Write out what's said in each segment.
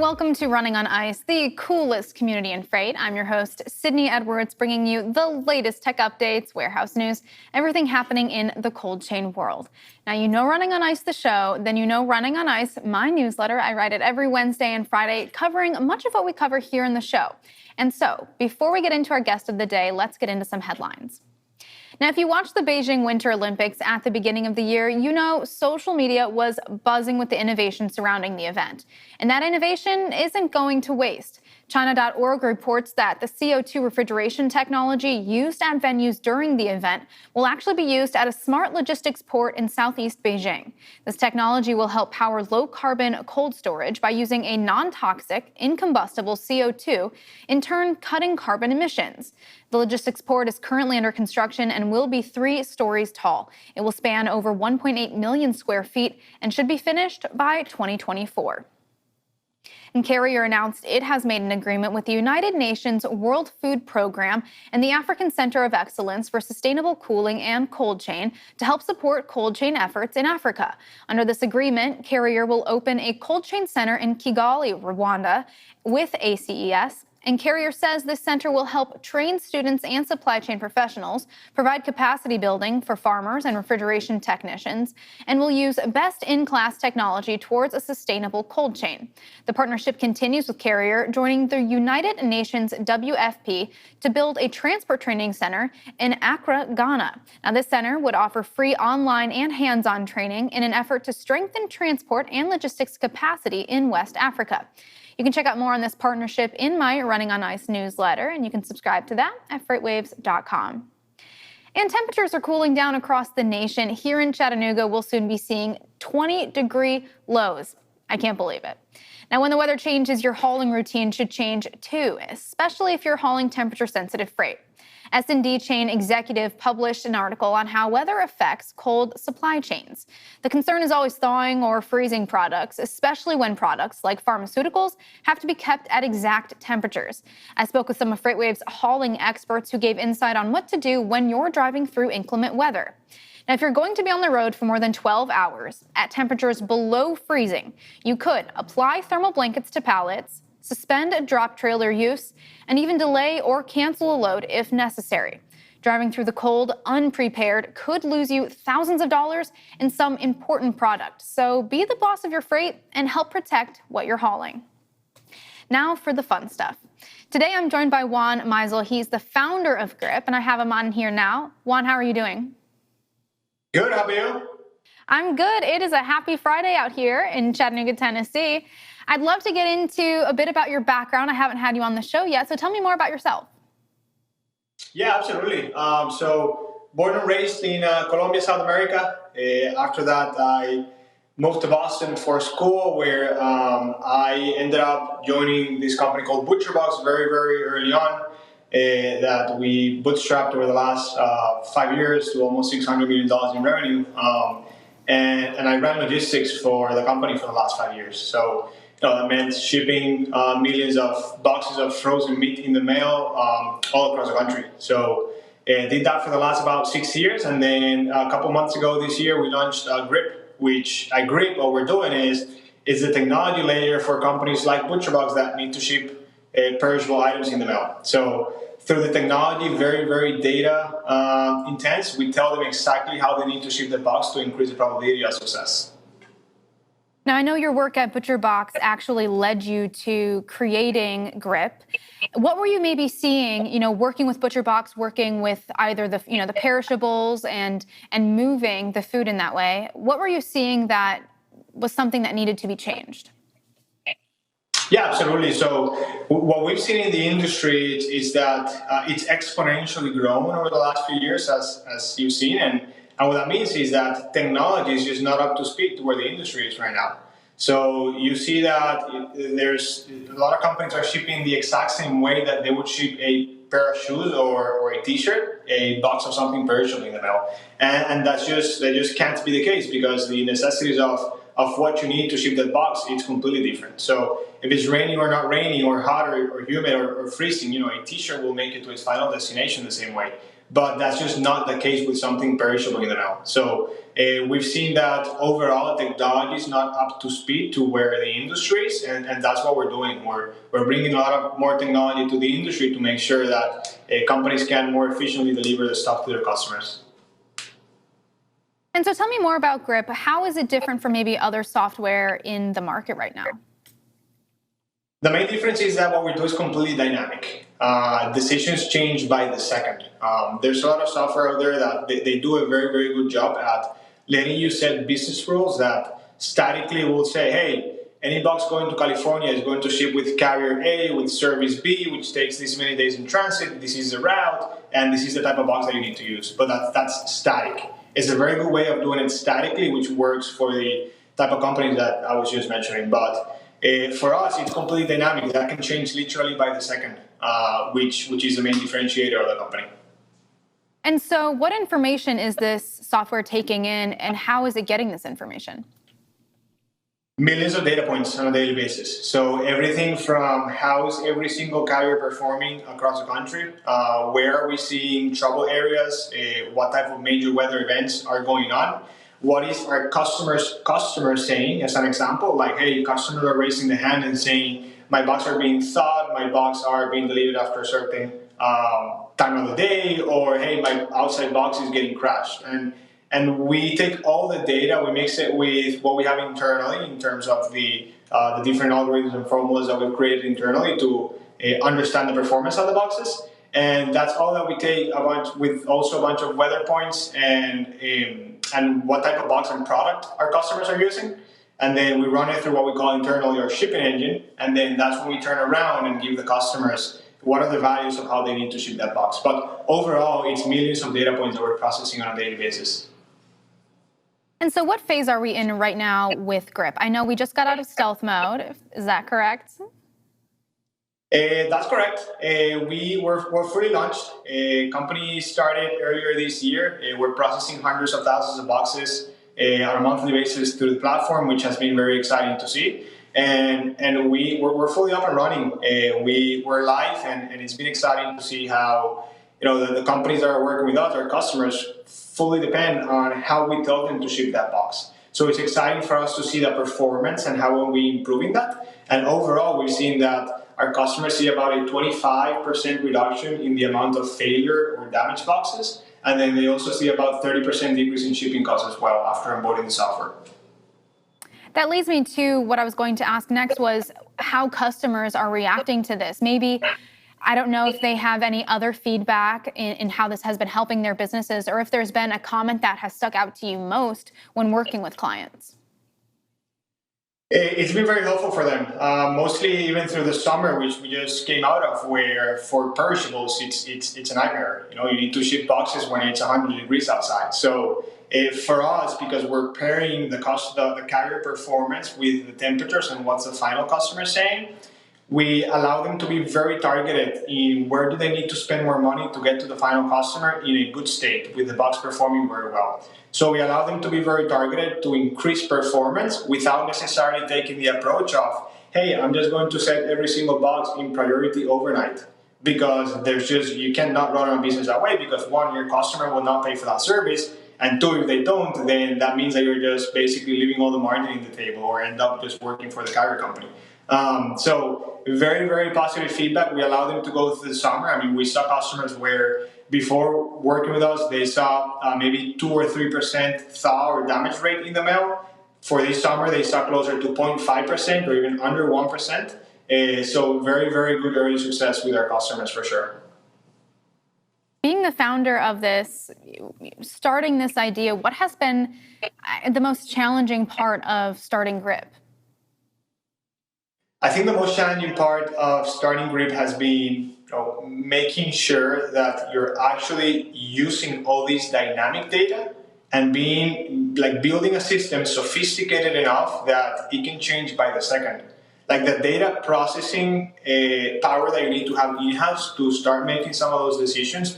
welcome to Running on Ice, the coolest community in freight. I'm your host, Sydney Edwards, bringing you the latest tech updates, warehouse news, everything happening in the cold chain world. Now, you know Running on Ice, the show, then you know Running on Ice, my newsletter. I write it every Wednesday and Friday, covering much of what we cover here in the show. And so, before we get into our guest of the day, let's get into some headlines. Now, if you watched the Beijing Winter Olympics at the beginning of the year, you know social media was buzzing with the innovation surrounding the event. And that innovation isn't going to waste. China.org reports that the CO2 refrigeration technology used at venues during the event will actually be used at a smart logistics port in southeast Beijing. This technology will help power low-carbon cold storage by using a non-toxic, incombustible CO2, in turn cutting carbon emissions. The logistics port is currently under construction and will be 3 stories tall. It will span over 1.8 million square feet and should be finished by 2024. And Carrier announced it has made an agreement with the United Nations World Food Program and the African Center of Excellence for Sustainable Cooling and Cold Chain to help support cold chain efforts in Africa. Under this agreement, Carrier will open a cold chain center in Kigali, Rwanda, with ACES. And Carrier says this center will help train students and supply chain professionals, provide capacity building for farmers and refrigeration technicians, and will use best-in-class technology towards a sustainable cold chain. The partnership continues with Carrier joining the United Nations WFP to build a transport training center in Accra, Ghana. Now, this center would offer free online and hands-on training in an effort to strengthen transport and logistics capacity in West Africa. You can check out more on this partnership in my Running on Ice newsletter, and you can subscribe to that at freightwaves.com. And temperatures are cooling down across the nation. Here in Chattanooga, we'll soon be seeing 20-degree lows. I can't believe it. Now, when the weather changes, your hauling routine should change too, especially if you're hauling temperature-sensitive freight. S&D Chain executive published an article on how weather affects cold supply chains. The concern is always thawing or freezing products, especially when products like pharmaceuticals have to be kept at exact temperatures. I spoke with some of FreightWave's hauling experts who gave insight on what to do when you're driving through inclement weather. Now, if you're going to be on the road for more than 12 hours at temperatures below freezing, you could apply thermal blankets to pallets, suspend drop trailer use, and even delay or cancel a load if necessary. Driving through the cold unprepared could lose you thousands of dollars in some important product. So be the boss of your freight and help protect what you're hauling. Now for the fun stuff. Today I'm joined by Juan Meisel. He's the founder of Grip, and I have him on here now. Juan, how are you doing? Good, how about you? I'm good. It is a happy Friday out here in Chattanooga, Tennessee. I'd love to get into a bit about your background. I haven't had you on the show yet, so tell me more about yourself. Yeah, absolutely. So born and raised in Colombia, South America. After that, I moved to Boston for school, where I ended up joining this company called ButcherBox very, very early on, that we bootstrapped over the last 5 years to almost $600 million in revenue. And I ran logistics for the company for the last 5 years. So that meant shipping millions of boxes of frozen meat in the mail all across the country. So did that for the last about 6 years. And then a couple months ago this year, we launched Grip, which Grip, what we're doing is the technology layer for companies like ButcherBox that need to ship perishable items in the mail. So through the technology, very, very data intense, we tell them exactly how they need to ship the box to increase the probability of success. Now, I know your work at ButcherBox actually led you to creating Grip. What were you maybe seeing, working with ButcherBox, working with either the perishables and moving the food in that way? What were you seeing that was something that needed to be changed? Yeah, absolutely. So what we've seen in the industry is that it's exponentially grown over the last few years, as you've seen. And what that means is that technology is just not up to speed to where the industry is right now. So you see that there's a lot of companies are shipping the exact same way that they would ship a pair of shoes or a t-shirt, a box of something perishable in the mail. And that just can't be the case, because the necessities of what you need to ship that box, it's completely different. So if it's raining or not raining, or hot or humid or freezing, a t-shirt will make it to its final destination the same way. but that's just not the case with something perishable in the mail. So we've seen that overall technology is not up to speed to where the industry is, and that's what we're doing. We're bringing a lot of more technology to the industry to make sure that companies can more efficiently deliver the stuff to their customers. And so tell me more about Grip. How is it different from maybe other software in the market right now? The main difference is that what we do is completely dynamic. Decisions change by the second. There's a lot of software out there that they do a very, very good job at letting you set business rules that statically will say, hey, any box going to California is going to ship with carrier A, with service B, which takes this many days in transit, this is the route, and this is the type of box that you need to use. But that's static. It's a very good way of doing it statically, which works for the type of companies that I was just mentioning. But for us, it's completely dynamic. That can change literally by the second, which is the main differentiator of the company. And so what information is this software taking in, and how is it getting this information? Millions of data points on a daily basis. So everything from how's every single carrier performing across the country, where are we seeing trouble areas, what type of major weather events are going on, what is our customers saying, as an example, like, hey, customers are raising the hand and saying, my box are being thawed, my box are being delivered after a certain time of the day, or hey, my outside box is getting crashed. And we take all the data, we mix it with what we have internally in terms of the different algorithms and formulas that we've created internally to understand the performance of the boxes. And that's all that we take with also a bunch of weather points and what type of box and product our customers are using. And then we run it through what we call internally our shipping engine. And then that's when we turn around and give the customers what are the values of how they need to ship that box. But overall, it's millions of data points that we're processing on a daily basis. And so what phase are we in right now with Grip? I know we just got out of stealth mode. Is that correct? That's correct. We're fully launched. Company started earlier this year. We're processing hundreds of thousands of boxes on a monthly basis through the platform, which has been very exciting to see. And we're fully up and running. We're live, and it's been exciting to see how the companies that are working with us, our customers, fully depend on how we tell them to ship that box. So it's exciting for us to see the performance and how are we improving that. And overall, we've seen that our customers see about a 25% reduction in the amount of failure or damaged boxes. And then they also see about 30% decrease in shipping costs as well after onboarding the software. That leads me to what I was going to ask next, was how customers are reacting to this. Maybe, I don't know if they have any other feedback in how this has been helping their businesses, or if there's been a comment that has stuck out to you most when working with clients. It's been very helpful for them, mostly even through the summer, which we just came out of, where for perishables, it's a nightmare. You need to ship boxes when it's 100 degrees outside. So for us, because we're pairing the carrier performance with the temperatures and what's the final customer saying, we allow them to be very targeted in where do they need to spend more money to get to the final customer in a good state with the box performing very well. So we allow them to be very targeted to increase performance without necessarily taking the approach of, hey, I'm just going to set every single box in priority overnight, because you cannot run a business that way, because one, your customer will not pay for that service, and two, if they don't, then that means that you're just basically leaving all the margin in the table or end up just working for the carrier company. So very, very positive feedback. We allow them to go through the summer. I mean, we saw customers where before working with us, they saw maybe 2 or 3% thaw or damage rate in the mail. For this summer, they saw closer to 0.5% or even under 1%. So very, very good early success with our customers for sure. Being the founder of this, starting this idea, what has been the most challenging part of starting Grip? I think the most challenging part of starting Grip has been making sure that you're actually using all this dynamic data and building a system sophisticated enough that it can change by the second. Like the data processing power that you need to have in-house to start making some of those decisions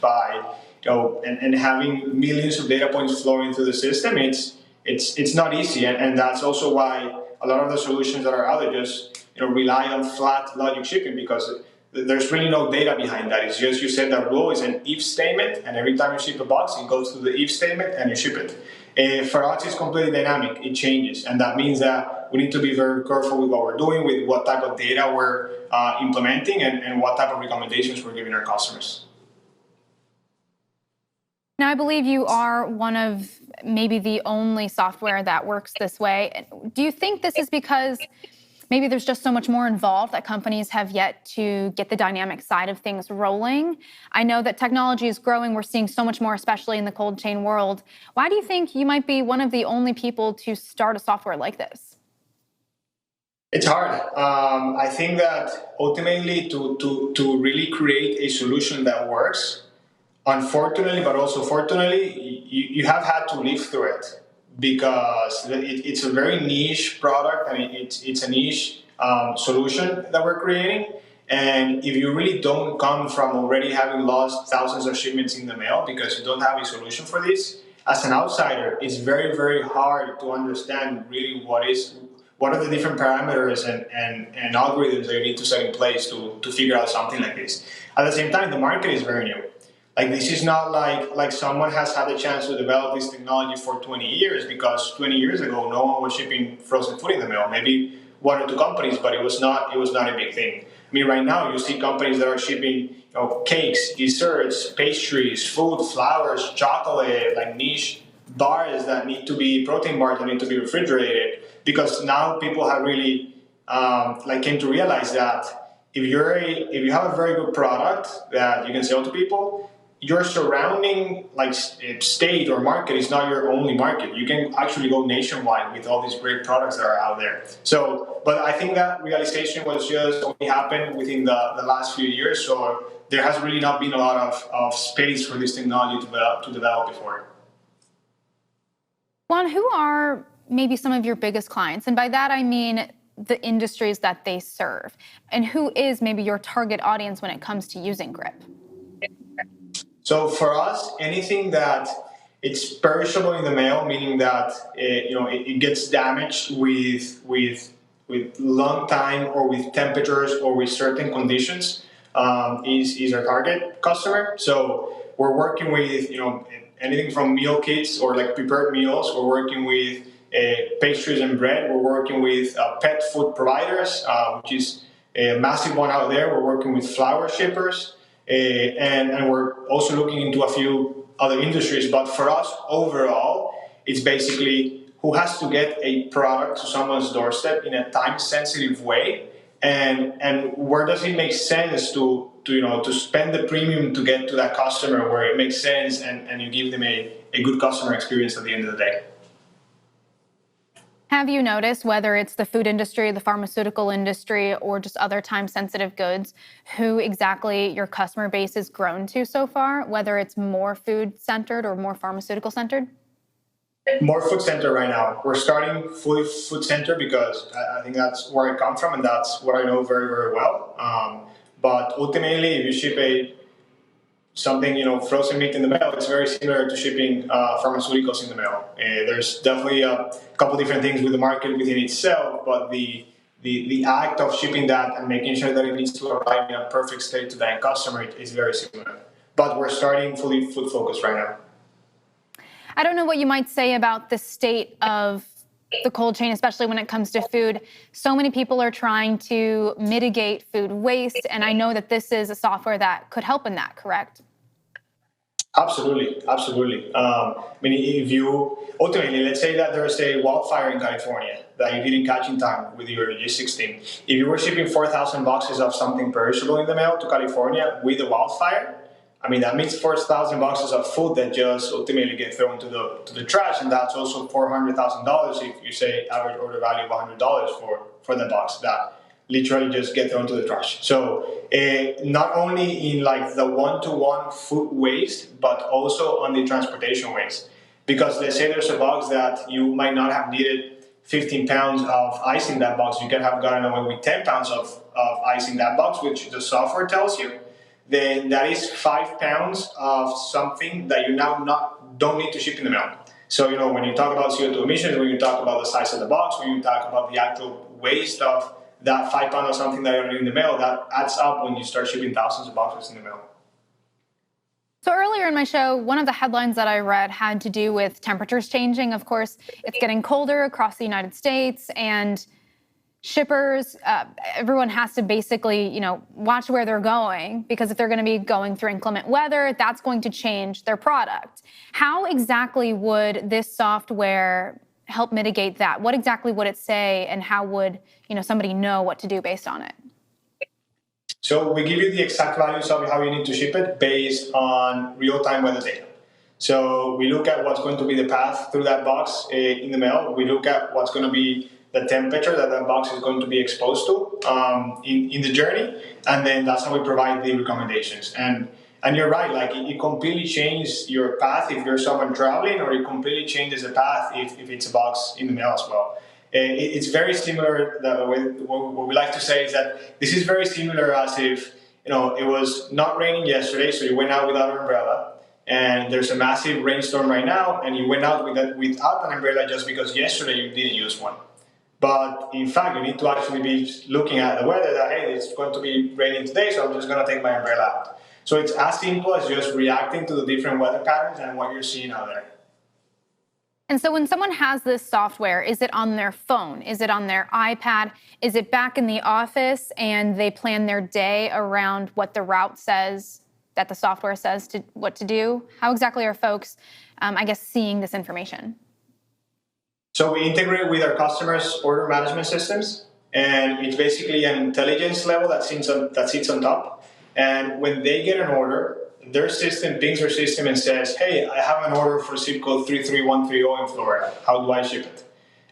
and having millions of data points flowing through the system, it's not easy. And that's also why a lot of the solutions that are out there just rely on flat logic shipping, because there's really no data behind that. It's just you set that rule. It's an if statement, and every time you ship a box, it goes to the if statement and you ship it. For us, it's completely dynamic. It changes, and that means that we need to be very careful with what we're doing, with what type of data we're implementing, and what type of recommendations we're giving our customers. Now, I believe you are one of maybe the only software that works this way. Do you think this is because maybe there's just so much more involved that companies have yet to get the dynamic side of things rolling? I know that technology is growing. We're seeing so much more, especially in the cold chain world. Why do you think you might be one of the only people to start a software like this? It's hard. I think that ultimately to really create a solution that works, unfortunately, but also fortunately, you have had to live through it, because it's a very niche product. I mean, it's a niche solution that we're creating. And if you really don't come from already having lost thousands of shipments in the mail because you don't have a solution for this, as an outsider, it's very, very hard to understand really what are the different parameters and algorithms that you need to set in place to figure out something like this. At the same time, the market is very new. Like, this is not like someone has had the chance to develop this technology for 20 years, because 20 years ago, no one was shipping frozen food in the mail. Maybe one or two companies, but it was not a big thing. I mean, right now you see companies that are shipping, cakes, desserts, pastries, food, flowers, chocolate, like niche bars that need to be protein bars that need to be refrigerated, because now people have really came to realize that if you have a very good product that you can sell to people, your surrounding state or market is not your only market. You can actually go nationwide with all these great products that are out there. So, but I think that realization was just only happened within the last few years. So there has really not been a lot of space for this technology to develop before. Juan, who are maybe some of your biggest clients? And by that, I mean the industries that they serve. And who is maybe your target audience when it comes to using Grip? So for us, anything that it's perishable in the mail, meaning that it gets damaged with long time or with temperatures or with certain conditions, is our target customer. So we're working with anything from meal kits or like prepared meals. We're working with pastries and bread. We're working with pet food providers, which is a massive one out there. We're working with flower shippers. And we're also looking into a few other industries. But for us, overall, it's basically who has to get a product to someone's doorstep in a time-sensitive way, and where does it make sense to spend the premium to get to that customer where it makes sense, and you give them a good customer experience at the end of the day. Have you noticed, whether it's the food industry, the pharmaceutical industry, or just other time-sensitive goods, who exactly your customer base has grown to so far, whether it's more food-centered or more pharmaceutical-centered? More food-centered right now. We're starting fully food-centered because I think that's where I come from, and that's what I know very, very well. But ultimately, if you ship something, frozen meat in the mail, it's very similar to shipping pharmaceuticals in the mail. There's definitely a couple different things with the market within itself, but the act of shipping that and making sure that it needs to arrive in a perfect state to the end customer is very similar. But we're starting fully food focused right now. I don't know what you might say about the state of the cold chain, especially when it comes to food. So many people are trying to mitigate food waste, and I know that this is a software that could help in that, correct? Absolutely, absolutely. If you ultimately, let's say that there's a wildfire in California that you didn't catch in time with your logistics team. If you were shipping 4,000 boxes of something perishable in the mail to California with a wildfire, that means 4,000 boxes of food that just ultimately get thrown to the trash, and that's also $400,000 if you say average order value of $100 for the box that literally just get thrown to the trash. So not only in the one-to-one food waste, but also on the transportation waste. Because let's say there's a box that you might not have needed 15 pounds of ice in that box, you can have gotten away with 10 pounds of ice in that box, which the software tells you. Then that is 5 pounds of something that you now don't need to ship in the mail. So when you talk about CO2 emissions, when you talk about the size of the box, when you talk about the actual waste of that 5 pound or something that are in the mail, that adds up when you start shipping thousands of boxes in the mail. So earlier in my show, one of the headlines that I read had to do with temperatures changing. Of course, it's getting colder across the United States, and shippers, everyone has to basically, watch where they're going, because if they're going to be going through inclement weather, that's going to change their product. How exactly would this software help mitigate that? What exactly would it say, and how would, somebody know what to do based on it? So we give you the exact values of how you need to ship it based on real-time weather data. So we look at what's going to be the path through that box in the mail. We look at what's going to be the temperature that box is going to be exposed to in the journey, and then that's how we provide the recommendations. And you're right, like it completely changes your path if you're someone traveling, or it completely changes the path if it's a box in the mail as well. It's very similar. What we like to say is that this is very similar as if it was not raining yesterday, so you went out without an umbrella, and there's a massive rainstorm right now, and you went out without an umbrella just because yesterday you didn't use one. But in fact, you need to actually be looking at the weather that, hey, it's going to be raining today, so I'm just going to take my umbrella out. So it's as simple as just reacting to the different weather patterns and what you're seeing out there. And so when someone has this software, is it on their phone? Is it on their iPad? Is it back in the office and they plan their day around what the route says, that the software says what to do? How exactly are folks, seeing this information? So we integrate with our customers' order management systems, and it's basically an intelligence level that sits on top. And when they get an order, their system pings their system and says, hey, I have an order for zip code 33130 in Florida. How do I ship it?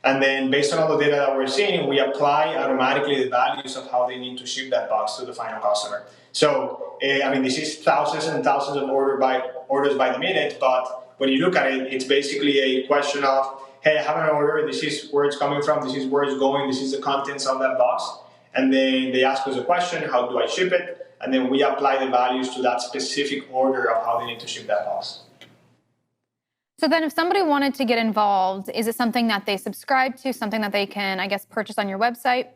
And then based on all the data that we're seeing, we apply automatically the values of how they need to ship that box to the final customer. So, this is thousands and thousands of orders by the minute, but when you look at it, it's basically a question of, hey, I have an order, this is where it's coming from, this is where it's going, this is the contents of that box. And then they ask us a question, how do I ship it? And then we apply the values to that specific order of how they need to ship that box. So then if somebody wanted to get involved, is it something that they subscribe to, something that they can, purchase on your website?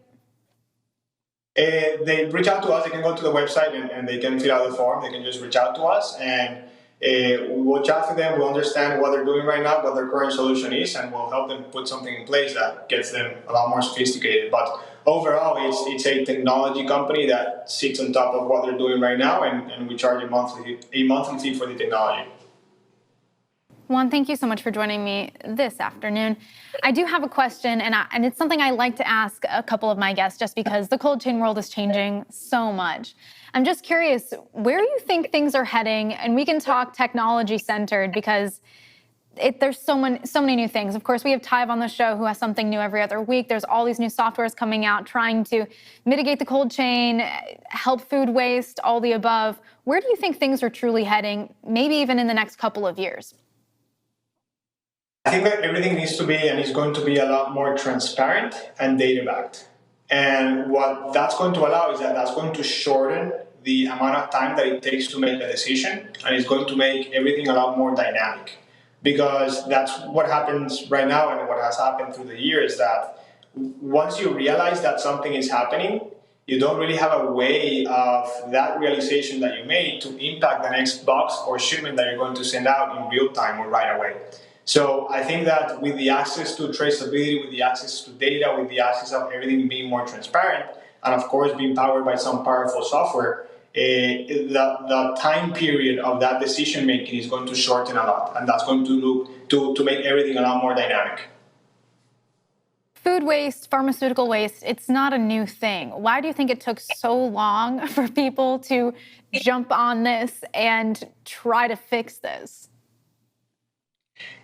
They reach out to us, they can go to the website and they can fill out the form, they can just reach out to us, and we'll chat to them, we'll understand what they're doing right now, what their current solution is, and we'll help them put something in place that gets them a lot more sophisticated. But overall, it's a technology company that sits on top of what they're doing right now, and we charge a monthly fee for the technology. Juan, thank you so much for joining me this afternoon. I do have a question, and it's something I like to ask a couple of my guests just because the cold chain world is changing so much. I'm just curious, where do you think things are heading? And we can talk technology-centered because there's so many new things. Of course, we have Tive on the show who has something new every other week. There's all these new softwares coming out trying to mitigate the cold chain, help food waste, all the above. Where do you think things are truly heading, maybe even in the next couple of years? I think that everything needs to be and is going to be a lot more transparent and data-backed. And what that's going to allow is that that's going to shorten the amount of time that it takes to make a decision, and it's going to make everything a lot more dynamic. Because that's what happens right now, and what has happened through the years, that once you realize that something is happening, you don't really have a way of that realization that you made to impact the next box or shipment that you're going to send out in real time or right away. So I think that with the access to traceability, with the access to data, with the access of everything being more transparent, and of course being powered by some powerful software, the time period of that decision making is going to shorten a lot, and that's going to make everything a lot more dynamic. Food waste, pharmaceutical waste, it's not a new thing. Why do you think it took so long for people to jump on this and try to fix this?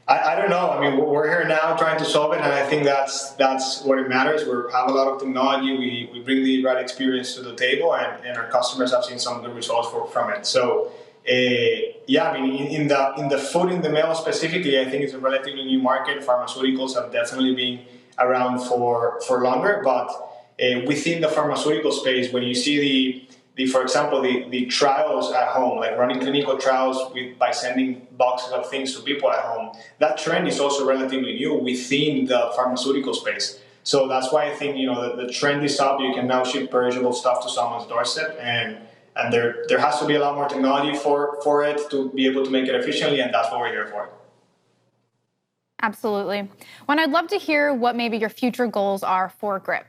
I don't know. We're here now trying to solve it, and I think that's what it matters. We have a lot of technology. We bring the right experience to the table, and our customers have seen some good results from it. So, in the food in the mail specifically, I think it's a relatively new market. Pharmaceuticals have definitely been around for longer, but within the pharmaceutical space, when you see for example, the trials at home, like running clinical trials by sending boxes of things to people at home, that trend is also relatively new within the pharmaceutical space. So that's why I think, the trend is up. You can now ship perishable stuff to someone's doorstep, and there has to be a lot more technology for it to be able to make it efficiently, and that's what we're here for. Absolutely. Juan, I'd love to hear what maybe your future goals are for Grip.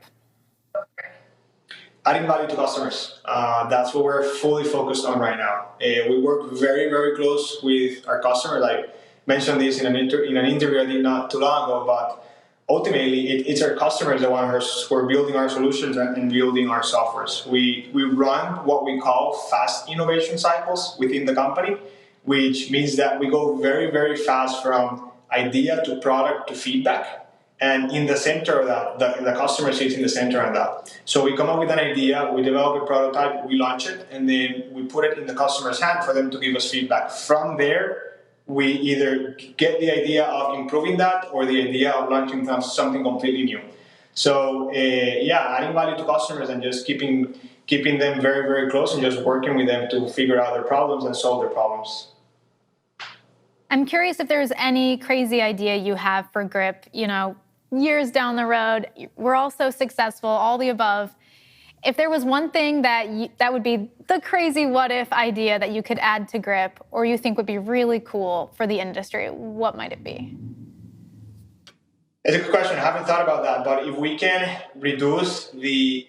Adding value to customers. That's what we're fully focused on right now. We work very, very close with our customers. I mentioned this in an interview I did not too long ago, but ultimately it's our customers that want us who are building our solutions and building our softwares. We run what we call fast innovation cycles within the company, which means that we go very, very fast from idea to product to feedback. And in the center of that, the customer sits in the center of that. So we come up with an idea, we develop a prototype, we launch it, and then we put it in the customer's hand for them to give us feedback. From there, we either get the idea of improving that or the idea of launching something completely new. So adding value to customers and just keeping them very, very close and just working with them to figure out their problems and solve their problems. I'm curious if there's any crazy idea you have for Grip, years down the road. We're all so successful, all the above. If there was one thing that would be the crazy what if idea that you could add to Grip or you think would be really cool for the industry, what might it be? It's a good question. I haven't thought about that, but if we can reduce the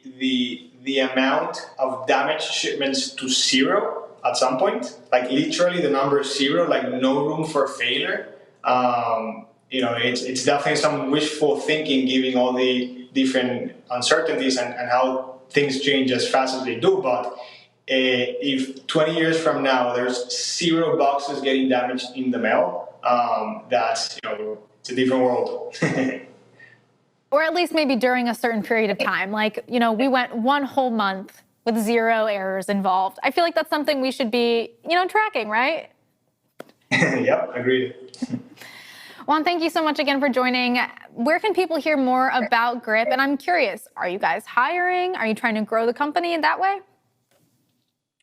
amount of damaged shipments to zero at some point, like literally the number zero, like no room for failure, it's definitely some wishful thinking, given all the different uncertainties and how things change as fast as they do. But if 20 years from now there's zero boxes getting damaged in the mail, that's it's a different world. Or at least maybe during a certain period of time, like we went one whole month with zero errors involved. I feel like that's something we should be tracking, right? Yep, agreed. Juan, thank you so much again for joining. Where can people hear more about Grip? And I'm curious, are you guys hiring? Are you trying to grow the company in that way?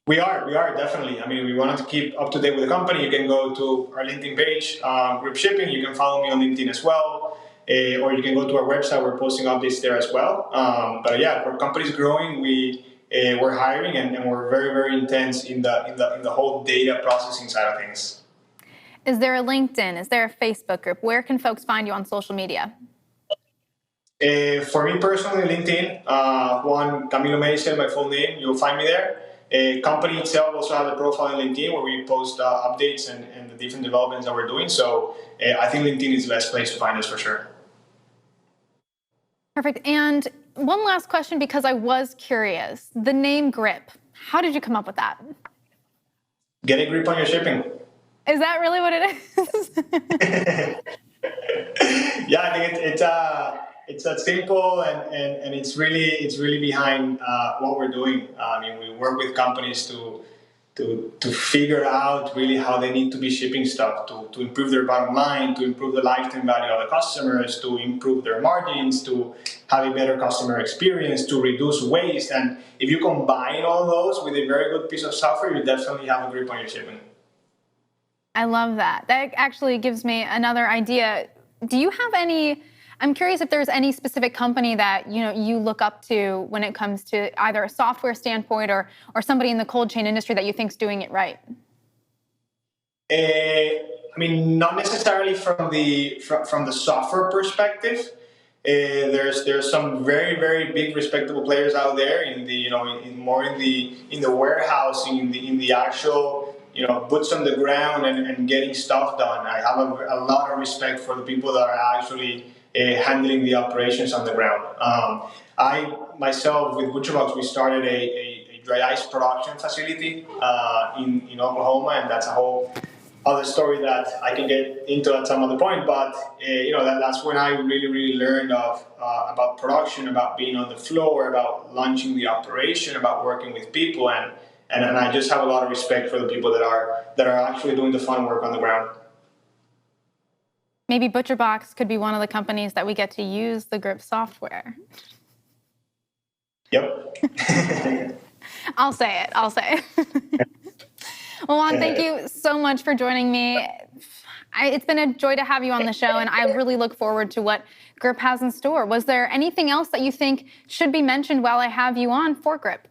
We are definitely. I mean, we wanted to keep up to date with the company. You can go to our LinkedIn page, Grip Shipping. You can follow me on LinkedIn as well, or you can go to our website. We're posting updates there as well. But yeah, our company's growing. We're hiring, and we're very, very intense in the whole data processing side of things. Is there a LinkedIn? Is there a Facebook group? Where can folks find you on social media? For me personally, LinkedIn, Juan Meisel, my full name. You'll find me there. Company itself also has a profile on LinkedIn where we post updates and the different developments that we're doing. So I think LinkedIn is the best place to find us for sure. Perfect. And one last question, because I was curious. The name Grip, how did you come up with that? Get a grip on your shipping. Is that really what it is? Yeah, I think it's that simple, and it's really behind what we're doing. I mean, we work with companies to figure out really how they need to be shipping stuff to improve their bottom line, to improve the lifetime value of the customers, to improve their margins, to have a better customer experience, to reduce waste. And if you combine all those with a very good piece of software, you definitely have a grip on your shipping. I love that. That actually gives me another idea. Do you have any, I'm curious if there's any specific company that you look up to when it comes to either a software standpoint or somebody in the cold chain industry that you think's doing it right? I mean, not necessarily from the software perspective. There's some very, very big respectable players out there in the in the warehousing, in the actual boots on the ground and getting stuff done. I have a lot of respect for the people that are actually handling the operations on the ground. I myself with ButcherBox, we started a dry ice production facility in Oklahoma, and that's a whole other story that I can get into at some other point. But that's when I really learned about production, about being on the floor, about launching the operation, about working with people, and I just have a lot of respect for the people that are actually doing the fun work on the ground. Maybe ButcherBox could be one of the companies that we get to use the Grip software. Yep. I'll say it. Well, Juan, thank you so much for joining me. It's been a joy to have you on the show, and I really look forward to what GRIP has in store. Was there anything else that you think should be mentioned while I have you on for GRIP?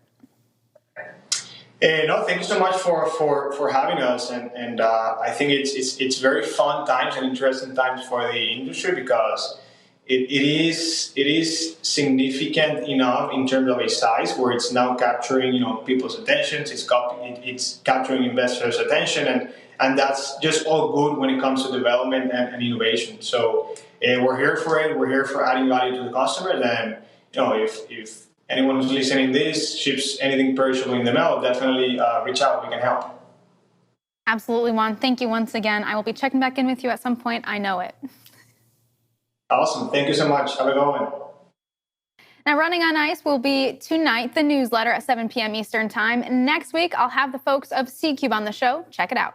No, thank you so much for having us, and I think it's very fun times and interesting times for the industry because it is significant enough in terms of a size where it's now capturing people's attentions. It's capturing investors' attention, and that's just all good when it comes to development and innovation. So we're here for it. We're here for adding value to the customers, and if anyone who's listening to this ships anything perishable in the mail, definitely reach out. We can help. Absolutely, Juan. Thank you once again. I will be checking back in with you at some point. I know it. Awesome. Thank you so much. Have a good one. Now, Running on Ice will be tonight, the newsletter at 7 p.m. Eastern Time. Next week, I'll have the folks of C-Cube on the show. Check it out.